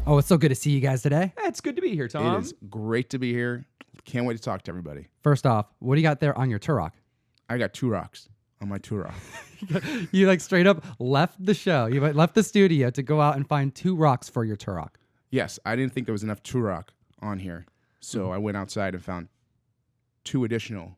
Oh, it's so good to see you guys today. It's good to be here, Tom. It is great to be here. Can't wait to talk to everybody. First off, what do you got there on your Turok? I got 2 rocks on my Turok. You like straight up left the show. You left the studio to go out and find 2 rocks for your Turok. Yes, I didn't think there was enough Turok on here. So I went outside and found 2 additional,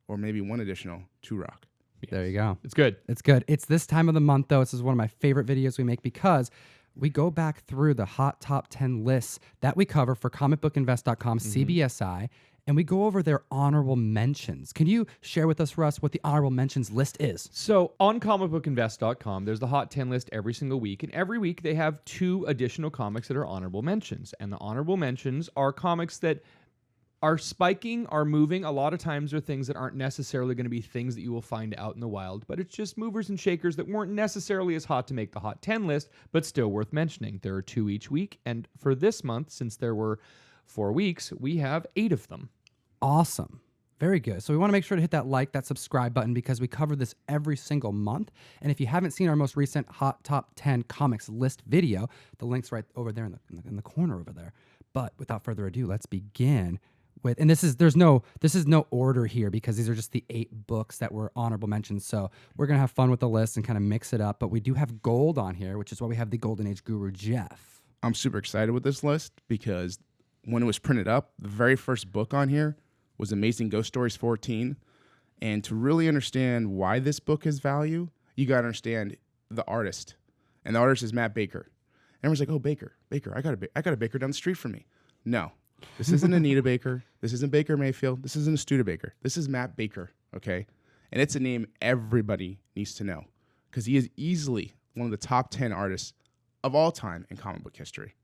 or maybe 1 additional Turok. Yes. There you go. It's good. It's good. It's this time of the month, though. This is one of my favorite videos we make because we go back through the hot top 10 lists that we cover for comicbookinvest.com, CBSI, and we go over their honorable mentions. Can you share with us, Russ, what the honorable mentions list is? So on comicbookinvest.com, there's the Hot 10 list every single week. And every week they have 2 additional comics that are honorable mentions. And the honorable mentions are comics that are spiking, are moving. A lot of times are things that aren't necessarily going to be things that you will find out in the wild, but it's just movers and shakers that weren't necessarily as hot to make the Hot 10 list, but still worth mentioning. There are 2 each week. And for this month, since there were 4 weeks, we have 8 of them. Awesome. Very good. So we want to make sure to hit that like, that subscribe button because we cover this every single month. And if you haven't seen our most recent Hot Top 10 Comics list video, the link's right over there in the corner over there. But without further ado, let's begin with, and this is no order here because these are just the 8 books that were honorable mentions. So we're going to have fun with the list and kind of mix it up. But we do have gold on here, which is why we have the Golden Age Guru, Jeff. I'm super excited with this list because when it was printed up, the very first book on here was Amazing Ghost Stories 14. And to really understand why this book has value, you got to understand the artist. And the artist is Matt Baker. And everyone's like, oh, Baker, I got a Baker down the street from me. No, this isn't Anita Baker. This isn't Baker Mayfield. This isn't a Studebaker. This is Matt Baker, okay? And it's a name everybody needs to know because he is easily one of the top 10 artists of all time in comic book history.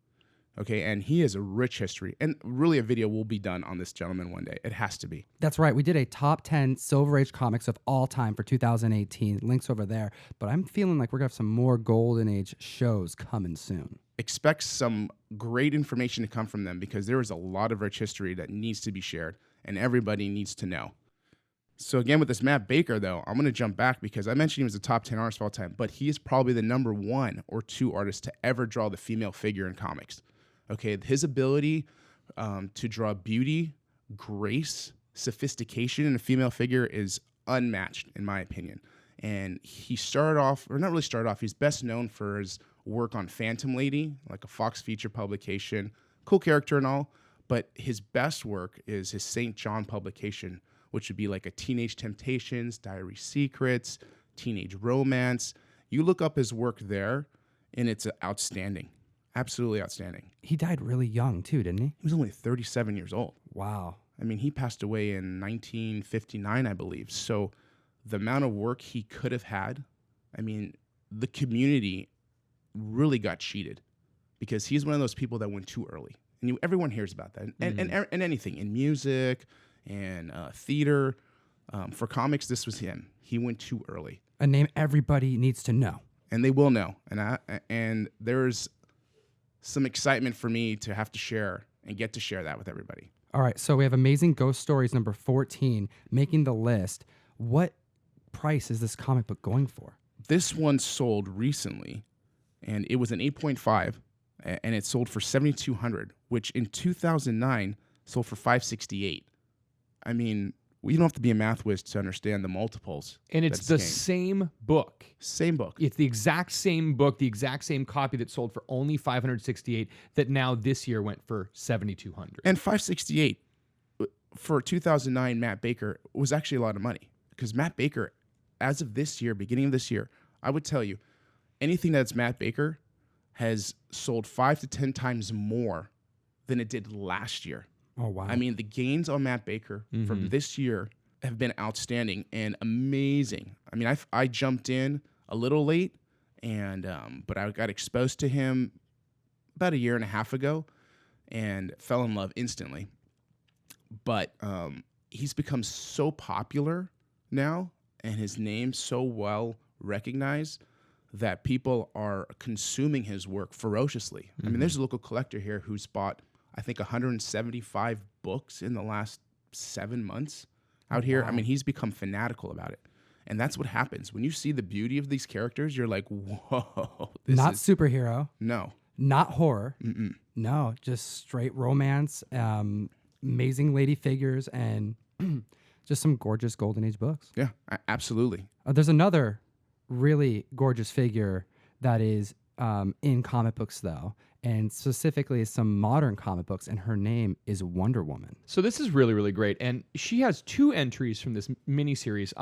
Okay, and he has a rich history, and really a video will be done on this gentleman one day. It has to be. That's right. We did a top 10 Silver Age comics of all time for 2018. Links over there. But I'm feeling like we're going to have some more Golden Age shows coming soon. Expect some great information to come from them because there is a lot of rich history that needs to be shared, and everybody needs to know. So again, with this Matt Baker, though, I'm going to jump back because I mentioned he was a top 10 artist of all time, but he is probably the number 1 or 2 artist to ever draw the female figure in comics. Okay, his ability to draw beauty, grace, sophistication in a female figure is unmatched, in my opinion. And he started off, or not really started off, he's best known for his work on Phantom Lady, like a Fox feature publication. Cool character and all, but his best work is his St. John publication, which would be like a Teenage Temptations, Diary Secrets, Teenage Romance. You look up his work there, and it's outstanding. Absolutely outstanding. He died really young too, didn't he? He was only 37 years old. Wow. I mean, he passed away in 1959, I believe. So the amount of work he could have had, I mean, the community really got cheated because he's one of those people that went too early. And everyone hears about that. And anything, in music and theater. For comics, this was him. He went too early. A name everybody needs to know. And they will know. And there's some excitement for me to have to share and get to share that with everybody. All right, so we have Amazing Ghost Stories number 14 making the list. What price is this comic book going for? This one sold recently, and it was an 8.5, and it sold for $7,200, which in 2009 sold for $568. I mean, you don't have to be a math whiz to understand the multiples. And it's the same book. Same book. It's the exact same book, the exact same copy that sold for only $568 that now this year went for $7,200. And $568 for 2009 Matt Baker was actually a lot of money because Matt Baker, as of this year, beginning of this year, I would tell you, anything that's Matt Baker has sold 5 to 10 times more than it did last year. Oh, wow. I mean, the gains on Matt Baker from this year have been outstanding and amazing. I mean, I jumped in a little late, and but I got exposed to him about a year and a half ago and fell in love instantly. But he's become so popular now and his name so well recognized that people are consuming his work ferociously. I mean, there's a local collector here who's bought, I think, 175 books in the last 7 months out here. Wow. I mean, he's become fanatical about it. And that's what happens. When you see the beauty of these characters, you're like, whoa. Not superhero. No. Not horror. No, just straight romance, amazing lady figures, and just some gorgeous Golden Age books. Yeah, absolutely. There's another really gorgeous figure that is in comic books, though, and specifically some modern comic books, and her name is Wonder Woman. So this is really, really great. And she has 2 entries from this miniseries.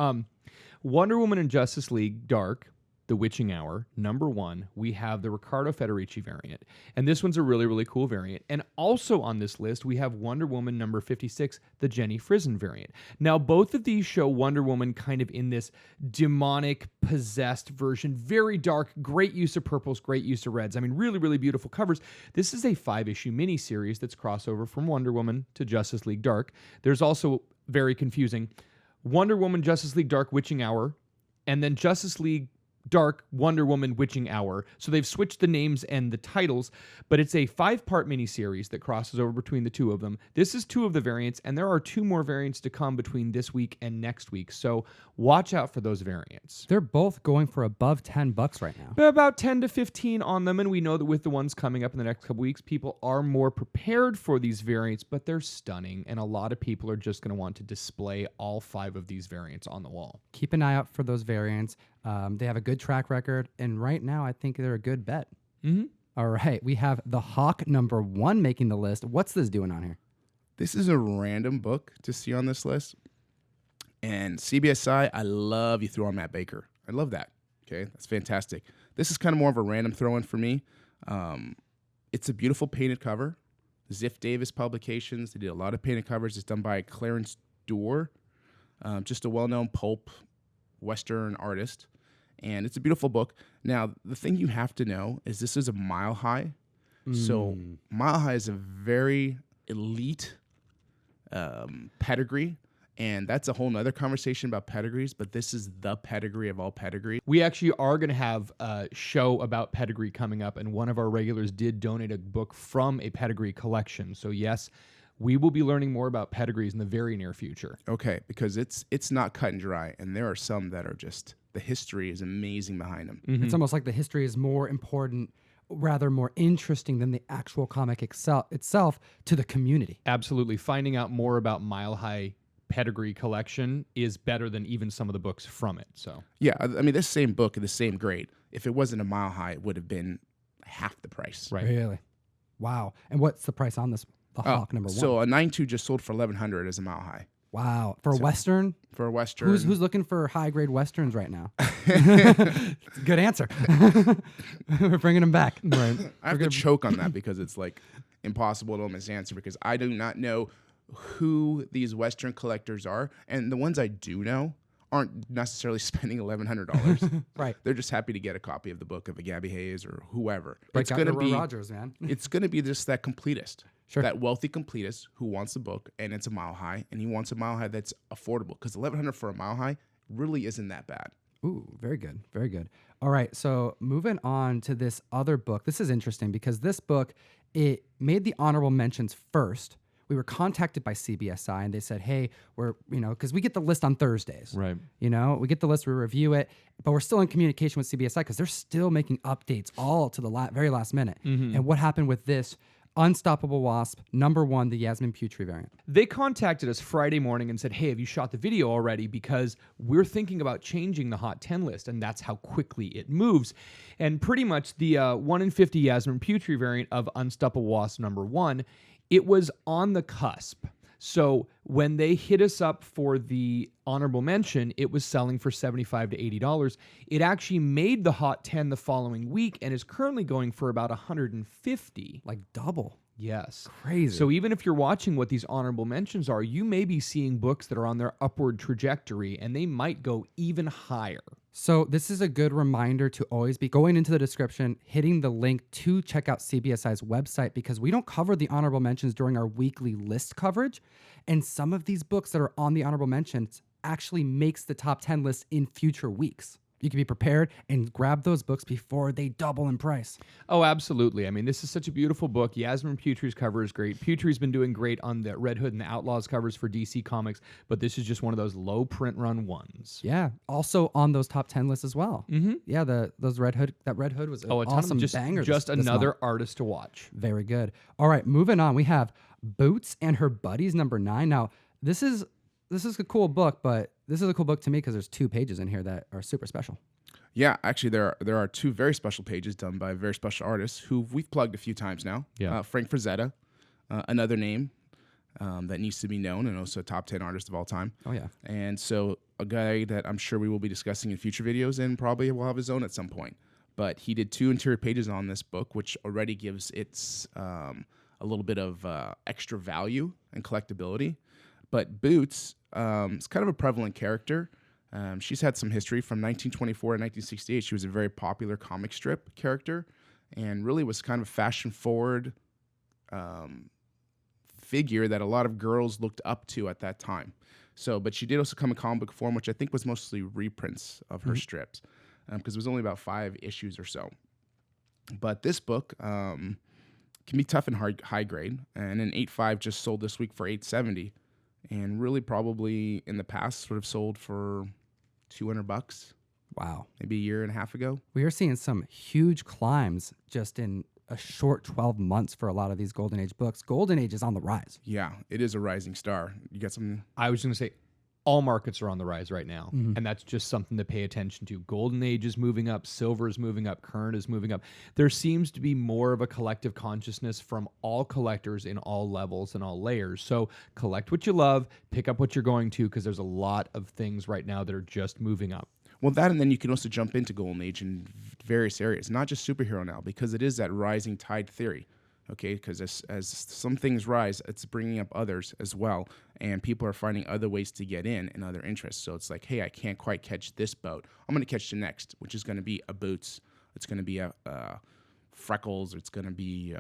Wonder Woman and Justice League Dark, The Witching Hour, #1. We have the Riccardo Federici variant. And this one's a really, really cool variant. And also on this list, we have Wonder Woman #56, the Jenny Frison variant. Now, both of these show Wonder Woman kind of in this demonic, possessed version. Very dark, great use of purples, great use of reds. I mean, really, really beautiful covers. This is a 5-issue miniseries that's crossover from Wonder Woman to Justice League Dark. There's also, very confusing, Wonder Woman, Justice League Dark, Witching Hour, and then Justice League Dark, Wonder Woman, Witching Hour. So they've switched the names and the titles, but it's a 5-part miniseries that crosses over between the 2 of them. This is 2 of the variants, and there are 2 more variants to come between this week and next week. So watch out for those variants. They're both going for above $10 right now. But about 10 to 15 on them, and we know that with the ones coming up in the next couple weeks, people are more prepared for these variants, but they're stunning, and a lot of people are just going to want to display all 5 of these variants on the wall. Keep an eye out for those variants. They have a good track record, and right now I think they're a good bet. All right, we have the Hawk #1 making the list. What's this doing on here? This is a random book to see on this list. And CBSI, I love you threw on Matt Baker. I love that. Okay, that's fantastic. This is kind of more of a random throw-in for me. It's a beautiful painted cover. Ziff Davis Publications, they did a lot of painted covers. It's done by Clarence Dorr, just a well-known pulp Western artist. And it's a beautiful book. Now, the thing you have to know is this is a Mile High. So Mile High is a very elite pedigree. And that's a whole nother conversation about pedigrees, but this is the pedigree of all pedigrees. We actually are going to have a show about pedigree coming up, and one of our regulars did donate a book from a pedigree collection. So yes, we will be learning more about pedigrees in the very near future. Okay, because it's not cut and dry, and there are some that are just, the history is amazing behind them. It's almost like the history is more important, rather more interesting than the actual comic itself to the community. Absolutely. Finding out more about Mile High pedigree collection is better than even some of the books from it. So Yeah, I mean, this same book, the same grade, if it wasn't a Mile High, it would have been half the price. right. Really? Wow. And what's the price on this? The Hawk #1. So a 9.2 just sold for $1,100 as a Mile High. Wow. For a Western? For a Western. Who's looking for high-grade Westerns right now? Good answer. We're bringing them back. Right. I have to choke on that because it's like impossible to almost answer because I do not know who these Western collectors are. And the ones I do know aren't necessarily spending $1,100. Right. They're just happy to get a copy of the book of a Gabby Hayes or whoever. Break It's out going to your be Roy Rogers, man. It's going to be just that completist. Sure. That wealthy completist who wants a book and it's a Mile High and he wants a Mile High that's affordable because $1,100 for a Mile High really isn't that bad. Ooh, very good. Very good. All right. So moving on to this other book. This is interesting because this book, it made the honorable mentions first. We were contacted by CBSI and they said, hey, we're, because we get the list on Thursdays. Right. We get the list, we review it, but we're still in communication with CBSI because they're still making updates all to the very last minute. And what happened with this Unstoppable Wasp #1, the Yasmin Putri variant? They contacted us Friday morning and said, hey, have you shot the video already? Because we're thinking about changing the Hot 10 list, and that's how quickly it moves. And pretty much the 1 in 50 Yasmin Putri variant of Unstoppable Wasp #1, it was on the cusp. So when they hit us up for the honorable mention, it was selling for $75 to $80. It actually made the Hot 10 the following week and is currently going for about $150. Like double. Yes. Crazy. So even if you're watching what these honorable mentions are, you may be seeing books that are on their upward trajectory, and they might go even higher. So this is a good reminder to always be going into the description, hitting the link to check out CBSI's website because we don't cover the honorable mentions during our weekly list coverage. And some of these books that are on the honorable mentions actually makes the top 10 list in future weeks. you can be prepared and grab those books before they double in price. Oh, absolutely. I mean, this is such a beautiful book. Yasmin Putry's cover is great. Putry's been doing great on the Red Hood and the Outlaws covers for DC Comics, but this is just one of those low print run ones. Yeah, also on those top 10 lists as well. Mm-hmm. Yeah, that Red Hood was an Oh, a ton awesome of just, banger. just this another month. artist to watch. Very good. All right, moving on. We have Boots and Her Buddies number 9. Now, this is a cool book, but this is a cool book to me because there's 2 pages in here that are super special. Yeah, actually, there are 2 very special pages done by very special artists who we've plugged a few times now. Yeah. Frank Frazetta, another name that needs to be known, and also a top 10 artist of all time. Oh, yeah. And so a guy that I'm sure we will be discussing in future videos, and probably will have his own at some point. But he did 2 interior pages on this book, which already gives its a little bit of extra value and collectability. But Boots is kind of a prevalent character. She's had some history from 1924 to 1968. She was a very popular comic strip character and really was kind of a fashion-forward figure that a lot of girls looked up to at that time. But she did also come in comic book form, which I think was mostly reprints of her strips because it was only about 5 issues or so. But this book can be tough and high grade, and an 8.5 just sold this week for $8.70. And really probably in the past sort of sold for $200, Wow. maybe a year and a half ago. We are seeing some huge climbs just in a short 12 months for a lot of these Golden Age books. Golden Age is on the rise. Yeah, it is a rising star. You got some... I was going to say, all markets are on the rise right now, and that's just something to pay attention to. Golden Age is moving up, silver is moving up, current is moving up. There seems to be more of a collective consciousness from all collectors in all levels and all layers. So collect what you love, pick up what you're going to, because there's a lot of things right now that are just moving up. Well, that, and then you can also jump into Golden Age in various areas, not just superhero now, because it is that rising tide theory. Okay, because as some things rise, it's bringing up others as well, and people are finding other ways to get in and other interests. So it's like, hey, I can't quite catch this boat. I'm going to catch the next, which is going to be a Boots. It's going to be a Freckles. It's going to be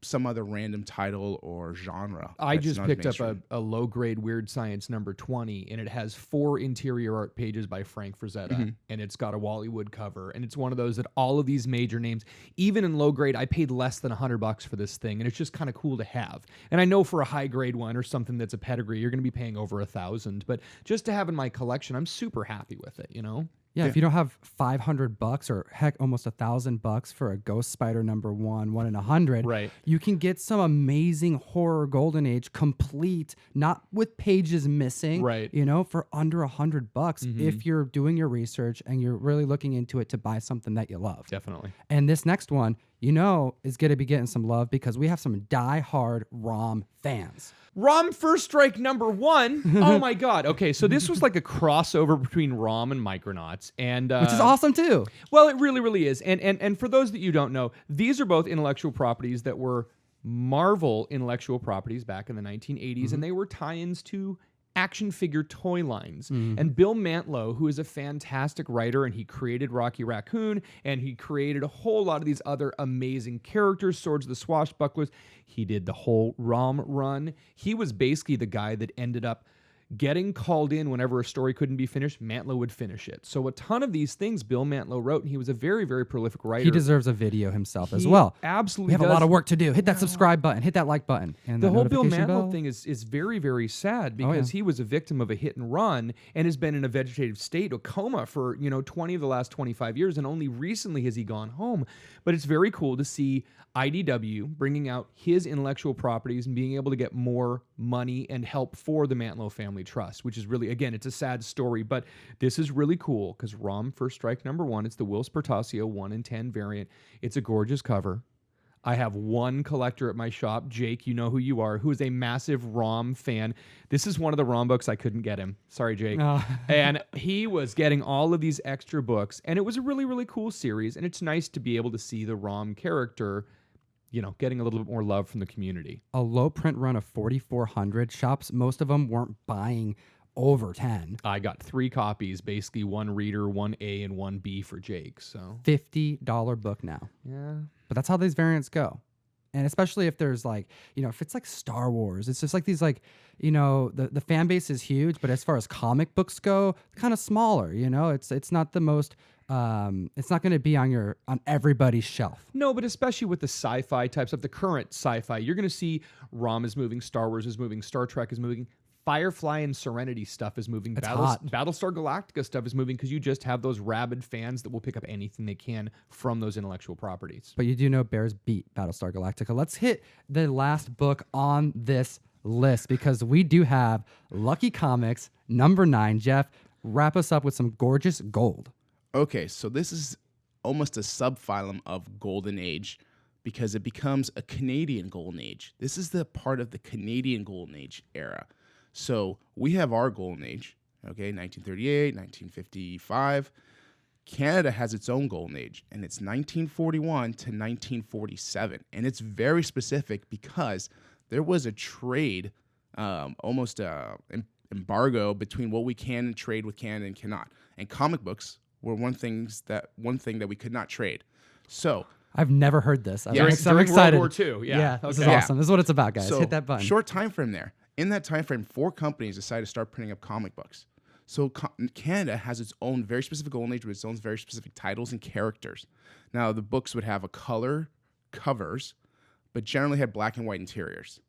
some other random title or genre. I that's just not picked up mainstream. a low-grade Weird Science number 20, and it has 4 interior art pages by Frank Frazetta, and it's got a Wally Wood cover, and it's one of those that all of these major names, even in low grade, I paid less than $100 for this thing, and it's just kind of cool to have. And I know for a high-grade one or something that's a pedigree, you're going to be paying over $1,000, but just to have in my collection, I'm super happy with it, you know? Yeah, if you don't have $500 or heck, almost $1,000 for a Ghost Spider number 1 in 100, Right. you can get some amazing horror Golden Age complete, not with pages missing, Right. you know, for under $100 if you're doing your research and you're really looking into it to buy something that you love. Definitely. And this next one, you know, is going to be getting some love because we have some die-hard Rom fans. Rom First Strike number 1. Oh my God. Okay, so this was like a crossover between Rom and Micronauts, and Which is awesome too. well, it really, really is. And for those that you don't know, these are both intellectual properties that were Marvel intellectual properties back in the 1980s, and they were tie-ins to action figure toy lines. And Bill Mantlo, who is a fantastic writer, and he created Rocky Raccoon, and he created a whole lot of these other amazing characters, Swords of the Swashbucklers. He did the whole Rom run. He was basically the guy that ended up getting called in whenever a story couldn't be finished. Mantlo would finish it. So a ton of these things Bill Mantlo wrote, and he was a very, very prolific writer. He deserves a video himself as He well. absolutely We have does. a lot of work to do. Hit that subscribe button. Hit that like button. And The that whole Bill notification Mantlo bell. thing is very, very sad because he was a victim of a hit and run and has been in a vegetative state, a coma for 20 of the last 25 years, and only recently has he gone home. But it's very cool to see IDW bringing out his intellectual properties and being able to get more money and help for the Mantlo Family Trust, which is really, again, it's a sad story, but this is really cool because Rom First Strike number 1, it's the Will Spertasio 1 in 10 variant. It's a gorgeous cover. I have one collector at my shop, Jake, you know who you are, who is a massive Rom fan. This is one of the Rom books I couldn't get him. Sorry, Jake. And he was getting all of these extra books, and it was a really, really cool series, and it's nice to be able to see the Rom character, getting a little bit more love from the community. A low print run of 4,400 shops. Most of them weren't buying over 10. I got 3 copies, basically 1 reader, 1 A, and 1 B for Jake. So $50 book now. yeah. But that's how these variants go. And especially if there's like, if it's like Star Wars, it's just like these like, the fan base is huge, but as far as comic books go, kind of smaller, it's not the most, it's not going to be on everybody's shelf. No, but especially with the sci-fi type stuff, the current sci-fi, you're going to see Rom is moving, Star Wars is moving, Star Trek is moving, Firefly and Serenity stuff is moving, Battlestar Galactica stuff is moving, because you just have those rabid fans that will pick up anything they can from those intellectual properties. But you do know Bears beat Battlestar Galactica. Let's hit the last book on this list, because we do have Lucky Comics number 9. Jeff, wrap us up with some gorgeous gold. Okay, so this is almost a subphylum of Golden Age, because it becomes a Canadian Golden Age. This is the part of the Canadian Golden Age era. So we have our Golden Age, okay, 1938, 1955. Canada has its own Golden Age, and it's 1941 to 1947. And it's very specific because there was a trade, almost embargo between what we can trade with Canada and cannot. And comic books were one thing that we could not trade. So I've never heard this. I'm During excited. World War II, yeah. This is awesome. This is what it's about, guys. So, hit that button. Short time frame there. In that time frame, 4 companies decided to start printing up comic books. So Canada has its own very specific Golden Age with its own very specific titles and characters. Now, the books would have a color covers, but generally had black and white interiors.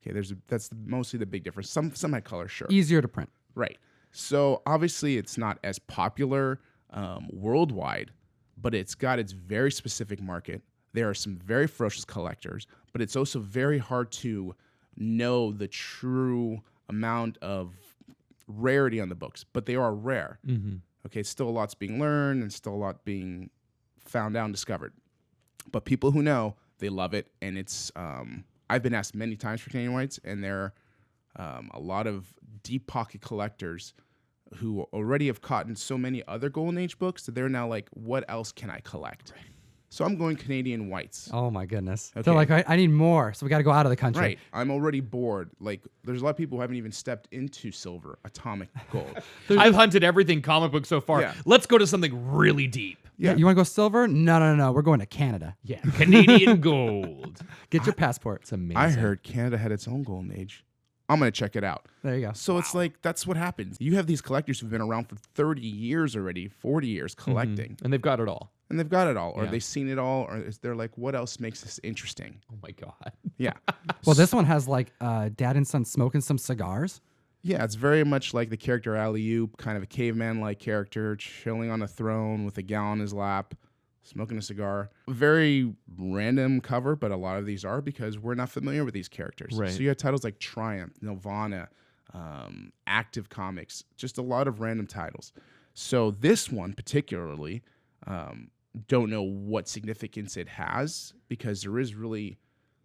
Okay, that's mostly the big difference. Some had color, sure. Easier to print. Right. So obviously it's not as popular worldwide, but it's got its very specific market. There are some very ferocious collectors, but it's also very hard to know the true amount of rarity on the books, but they are rare. Mm-hmm. Okay, still a lot's being learned and still a lot being found out and discovered. But people who know, they love it, and it's I've been asked many times for Canadian Whites, and there are a lot of deep pocket collectors who already have caught in so many other Golden Age books that they're now like, what else can I collect? Right. So I'm going Canadian Whites. Oh my goodness. Okay. They're like, I need more, so we got to go out of the country. Right. I'm already bored. Like, there's a lot of people who haven't even stepped into silver, atomic gold. I've hunted everything comic book so far. Yeah. Let's go to something really deep. Yeah. You want to go silver? No. We're going to Canada. Yeah, Canadian gold. Get your passport. It's amazing. I heard Canada had its own Golden Age. I'm going to check it out. There you go. So it's like, that's what happens. You have these collectors who've been around for 30 years already, 40 years collecting. And they've got it all. And they've got it all, or Yeah. they've seen it all, or they're like, what else makes this interesting? Oh my God. Yeah. Well, this one has like dad and son smoking some cigars. Yeah, it's very much like the character Alley-Oop, kind of a caveman-like character, chilling on a throne with a gal on his lap, smoking a cigar. Very random cover, but a lot of these are because we're not familiar with these characters. Right. So you have titles like Triumph, Nirvana, Active Comics, just a lot of random titles. So this one particularly, don't know what significance it has because there is really,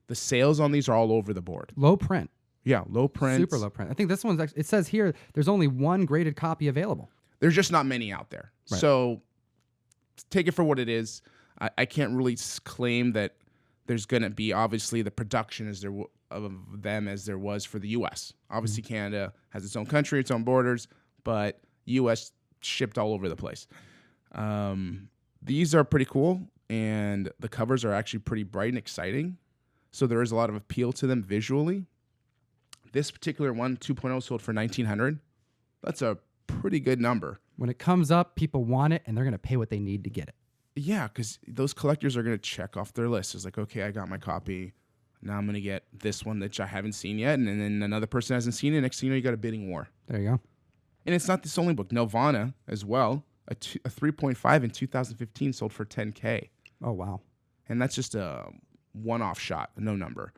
the sales on these are all over the board. Low print. Yeah, low print. Super low print. I think this one's actually, it says here, there's only one graded copy available. There's just not many out there. Right. So take it for what it is. I can't really claim that there's going to be obviously the production of them as there was for the U.S. Obviously, Canada has its own country, its own borders, but U.S. shipped all over the place. These are pretty cool, and the covers are actually pretty bright and exciting. So there is a lot of appeal to them visually. This particular one, 2.0, sold for $1,900. That's a pretty good number. When it comes up, people want it, and they're going to pay what they need to get it. Yeah, because those collectors are going to check off their list. It's like, okay, I got my copy. Now I'm going to get this one that I haven't seen yet, and then another person hasn't seen it. Next thing you know, you got a bidding war. There you go. And it's not this only book. Nirvana as well, a 3.5 in 2015 sold for $10K. Oh, wow. And that's just a one-off shot, no number.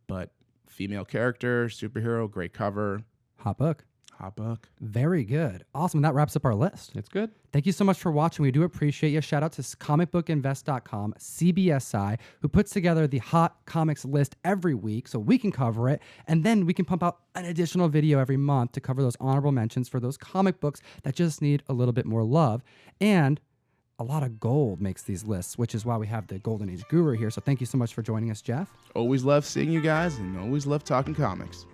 But female character, superhero, great cover. Hot book. Hot book. Very good. Awesome. That wraps up our list. It's good. Thank you so much for watching. We do appreciate you. Shout out to comicbookinvest.com, CBSI, who puts together the hot comics list every week so we can cover it. And then we can pump out an additional video every month to cover those honorable mentions for those comic books that just need a little bit more love. And a lot of gold makes these lists, which is why we have the Golden Age Guru here. So thank you so much for joining us, Jeff. Always love seeing you guys and always love talking comics.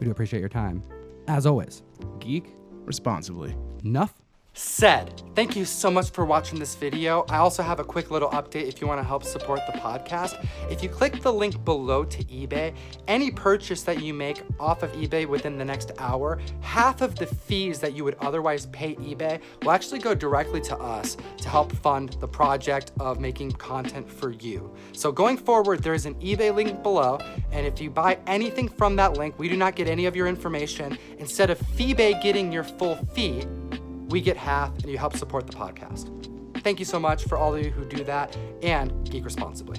We do appreciate your time. As always, Geek Responsibly. enough said. Thank you so much for watching this video. I also have a quick little update if you want to help support the podcast. If you click the link below to eBay, any purchase that you make off of eBay within the next hour, half of the fees that you would otherwise pay eBay will actually go directly to us to help fund the project of making content for you. So going forward, there is an eBay link below, and if you buy anything from that link, we do not get any of your information. Instead of eBay getting your full fee, we get half, and you help support the podcast. Thank you so much for all of you who do that, and geek responsibly.